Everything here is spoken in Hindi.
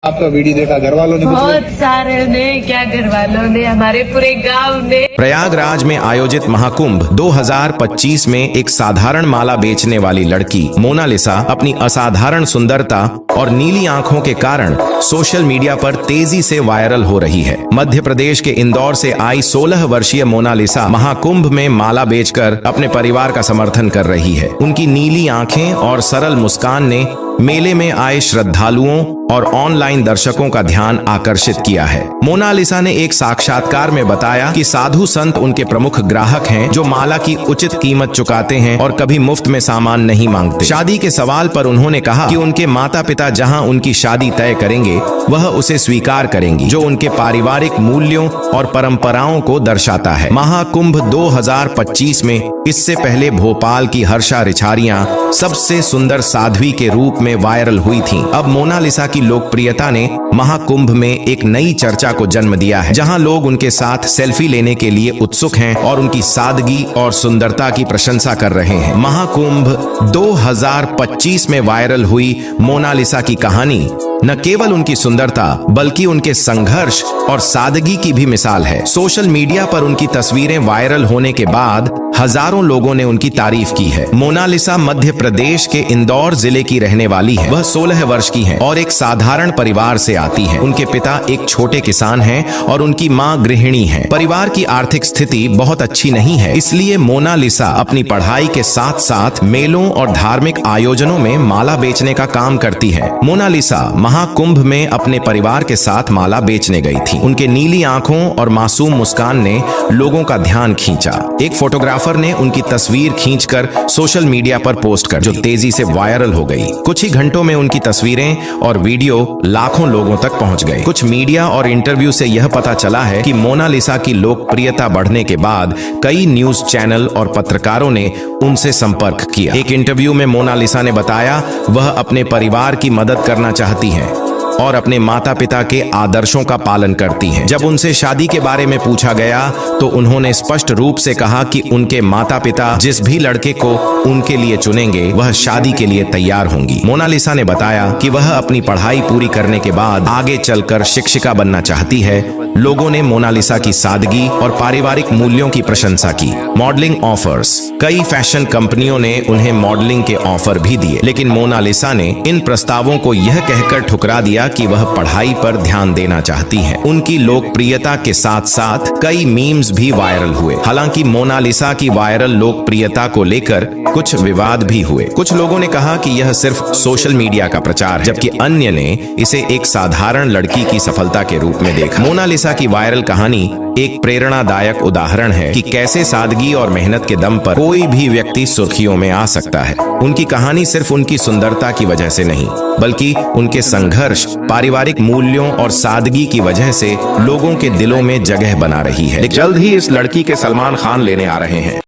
आपका वीडियो देखा, घर वालों ने बहुत सारे ने, क्या घर वालों ने, हमारे पूरे गांव ने। प्रयागराज में आयोजित महाकुंभ 2025 में एक साधारण माला बेचने वाली लड़की मोनालिसा अपनी असाधारण सुंदरता और नीली आंखों के कारण सोशल मीडिया पर तेजी से वायरल हो रही है। मध्य प्रदेश के इंदौर से आई 16 वर्षीय मोनालिसा महाकुंभ में माला बेचकर अपने परिवार का समर्थन कर रही है। उनकी नीली आंखें और सरल मुस्कान ने मेले में आए श्रद्धालुओं और ऑनलाइन दर्शकों का ध्यान आकर्षित किया है। मोनालिसा ने एक साक्षात्कार में बताया कि साधु संत उनके प्रमुख ग्राहक हैं, जो माला की उचित कीमत चुकाते हैं और कभी मुफ्त में सामान नहीं मांगते। शादी के सवाल पर उन्होंने कहा कि उनके माता पिता जहां उनकी शादी तय करेंगे वह उसे स्वीकार करेंगी, जो उनके पारिवारिक मूल्यों और परंपराओं को दर्शाता है। महाकुंभ 2025 में इससे पहले भोपाल की हर्षा रिछारियां सबसे सुंदर साध्वी के रूप में वायरल हुई थीं। अब मोनालिसा की लोकप्रियता ने महाकुंभ में एक नई चर्चा को जन्म दिया है, जहां लोग उनके साथ सेल्फी लेने के लिए उत्सुक हैं और उनकी सादगी और सुंदरता की प्रशंसा कर रहे हैं। महाकुंभ 2025 में वायरल हुई मोनालिसा की कहानी न केवल उनकी सुंदरता बल्कि उनके संघर्ष और सादगी की भी मिसाल है। सोशल मीडिया पर उनकी तस्वीरें वायरल होने के बाद हजारों लोगों ने उनकी तारीफ की है। मोनालिसा मध्य प्रदेश के इंदौर जिले की रहने वाली है। वह 16 वर्ष की है और एक साधारण परिवार से आती है। उनके पिता एक छोटे किसान हैं और उनकी मां गृहिणी है। परिवार की आर्थिक स्थिति बहुत अच्छी नहीं है, इसलिए मोनालिसा अपनी पढ़ाई के साथ साथ मेलों और धार्मिक आयोजनों में माला बेचने का काम करती है। मोनालिसा महाकुंभ में अपने परिवार के साथ माला बेचने गई थी। उनके नीली आंखों और मासूम मुस्कान ने लोगों का ध्यान खींचा। एक फोटोग्राफर ने उनकी तस्वीर खींचकर सोशल मीडिया पर पोस्ट कर, जो तेजी से वायरल हो गई। कुछ ही घंटों में उनकी तस्वीरें और वीडियो लाखों लोगों तक पहुंच गए। कुछ मीडिया और इंटरव्यू से यह पता चला है कि मोनालिसा की लोकप्रियता बढ़ने के बाद कई न्यूज चैनल और पत्रकारों ने उनसे संपर्क किया। एक इंटरव्यू में मोनालिसा ने बताया वह अपने परिवार की मदद करना चाहती हैं और अपने माता पिता के आदर्शों का पालन करती हैं। जब उनसे शादी के बारे में पूछा गया तो उन्होंने स्पष्ट रूप से कहा कि उनके माता पिता जिस भी लड़के को उनके लिए चुनेंगे वह शादी के लिए तैयार होंगी। मोनालिसा ने बताया कि वह अपनी पढ़ाई पूरी करने के बाद आगे चलकर शिक्षिका बनना चाहती है। लोगों ने मोनालिसा की सादगी और पारिवारिक मूल्यों की प्रशंसा की। मॉडलिंग ऑफर्स, कई फैशन कंपनियों ने उन्हें मॉडलिंग के ऑफर भी दिए, लेकिन मोनालिसा ने इन प्रस्तावों को यह कहकर ठुकरा दिया कि वह पढ़ाई पर ध्यान देना चाहती हैं। उनकी लोकप्रियता के साथ साथ कई मीम्स भी वायरल हुए। हालांकि मोनालिसा की वायरल लोकप्रियता को लेकर कुछ विवाद भी हुए। कुछ लोगों ने कहा कि यह सिर्फ सोशल मीडिया का प्रचार है, जबकि अन्य ने इसे एक साधारण लड़की की सफलता के रूप में देखा। मोनालिसा की वायरल कहानी एक प्रेरणादायक उदाहरण है कि कैसे सादगी और मेहनत के दम पर कोई भी व्यक्ति सुर्खियों में आ सकता है। उनकी कहानी सिर्फ उनकी सुंदरता की वजह से नहीं, बल्कि उनके संघर्ष, पारिवारिक मूल्यों और सादगी की वजह से लोगों के दिलों में जगह बना रही है। जल्द ही इस लड़की के सलमान खान लेने आ रहे हैं।